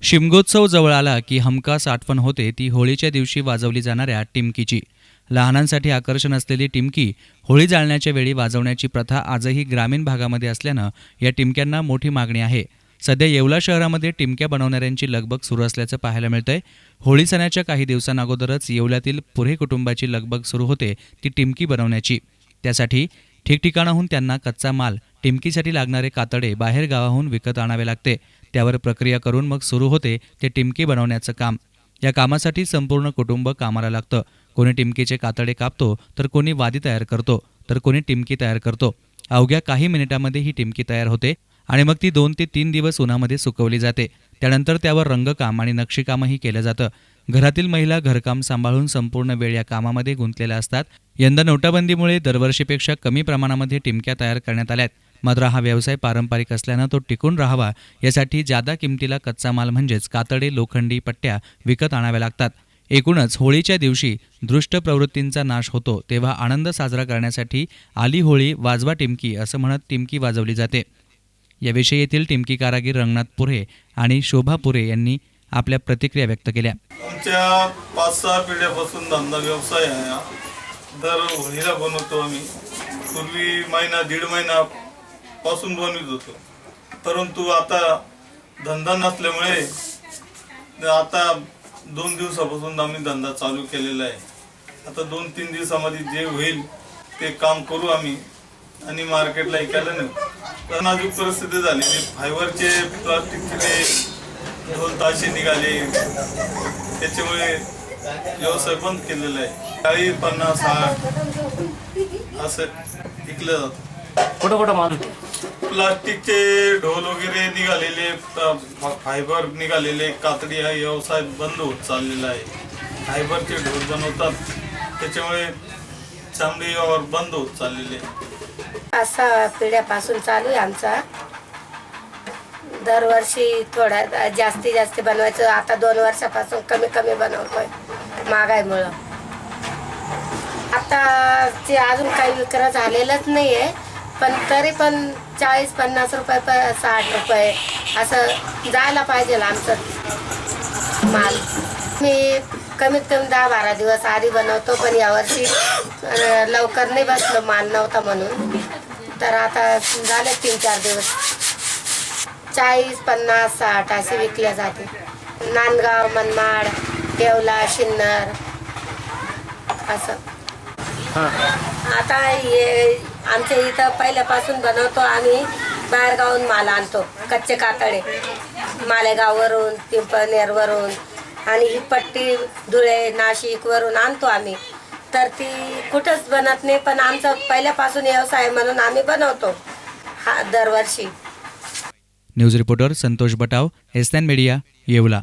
शिमगोत्सव जवळ आला की हमखास आठवण होते ती होळीच्या दिवशी वाजवली जाणाऱ्या टिमकीची. लहानांसाठी आकर्षण असलेली टिमकी होळी जाळण्याच्या वेळी वाजवण्याची प्रथा आजही ग्रामीण भागामध्ये असल्यानं या टिमक्यांना मोठी मागणी आहे. सध्या येवला शहरामध्ये टिमक्या बनवणाऱ्यांची लगबग सुरू असल्याचं पाहायला मिळतंय. होळी सणाच्या काही दिवसांअगोदरच येवल्यातील पुरे कुटुंबाची लगबग सुरू होते ती टिमकी बनवण्याची. त्यासाठी ठिकठिकाणाहून त्यांना कच्चा माल, टिमकीसाठी लागणारे कातडे बाहेर गावाहून विकत आणावे लागते. त्यावर प्रक्रिया करून मग सुरू होते ते टिमकी बनवण्याचं काम. या कामासाठी संपूर्ण कुटुंब कामाला लागतं. कोणी टिमकीचे कातडे कापतो, तर कोणी वादी तयार करतो, तर कोणी टिमकी तयार करतो. अवघ्या काही मिनिटांमध्ये ही टिमकी तयार होते आणि मग ती 2 ते 3 दिवस उन्हामध्ये सुकवली जाते. त्यानंतर त्यावर रंगकाम आणि नक्षीकामही केलं जातं. घरातील महिला घरकाम सांभाळून संपूर्ण वेळ या कामामध्ये गुंतलेल्या असतात. यंदा नोटाबंदीमुळे दरवर्षीपेक्षा कमी प्रमाणामध्ये टिमक्या तयार करण्यात आल्यात. मात्र हा व्यवसाय पारंपरिक असल्यानं तो टिकून राहावा यासाठी जादा किमतीला कच्चा माल म्हणजेच कातडे, लोखंडी पट्ट्या विकत आणाव्या लागतात. एकूणच होळीच्या दिवशी दृष्ट प्रवृत्तींचा नाश होतो, तेव्हा आनंद साजरा करण्यासाठी आली होळी वाजवा टिमकी असं म्हणत टिमकी वाजवली जाते. याविषयी येथील टिमकी कारागीर रंगनाथ पुरे आणि शोभा पुरे यांनी आपल्या प्रतिक्रिया व्यक्त केल्या. आमच्या 5-6 पिढ्यापासून धंदा व्यवसाय आहे हा. दर होळीला बनवतो आम्ही. पूर्वी महिना दीड महिना पासून बनवित होतो, परंतु आता धंदा नसल्यामुळे आता 2 दिवसापासून आम्ही धंदा चालू केलेला आहे. आता 2-3 दिवसामध्ये जे होईल ते काम करू आम्ही आणि मार्केटला ऐकायला नेऊ. तर नाजूक परिस्थिती झाली. फायबरचे, प्लास्टिकचे ढोल ताशे निघाले, त्याच्यामुळे व्यवसाय बंद केलेला आहे. 40, 50, 60 असं विकलं जातं. कुठं कुठं माल प्लास्टिकचे ढोल वगैरे निघालेले, फायबर निघालेले, कातडी हा व्यवसाय बंद होत चाललेला आहे. फायबरचे ढोल बनवतात, त्याच्यामुळे चामडी व्यवहार बंद होत चाललेले आहे. 5-6 पिढ्यापासून चालू आहे आमचा. दरवर्षी थोडा जास्ती बनवायचं. आता 2 वर्षापासून कमी बनवतोय महागाईमुळं. आता ते अजून काही विक्रय झालेलंच नाही आहे, पण तरी पण 40-50 रुपये 60 रुपये असं जायला पाहिजे आमचं माल. मी कमीत कमी 10-12 दिवस आधी बनवतो, पण यावर्षी लवकर नाही बसलो, माल नव्हता म्हणून. तर आता झाले 3-4 दिवस. 40, 50, 60 असे विकल्या जाते. नांदगाव, मनमाड, येवला, शिन्नर असं. आता हे आमच्या इथं पहिल्यापासून बनवतो आम्ही. बाहेरगावून माल आणतो, कच्चे कातडे मालेगाववरून, पिंपळनेरवरून आणि ही पट्टी धुळे, नाशिकवरून आणतो आम्ही. तर ती कुठंच बनत नाही, पण आमचा पहिल्यापासून व्यवसाय म्हणून आम्ही बनवतो हा दरवर्षी. News reporter Santosh Batav, SN media, Yeola.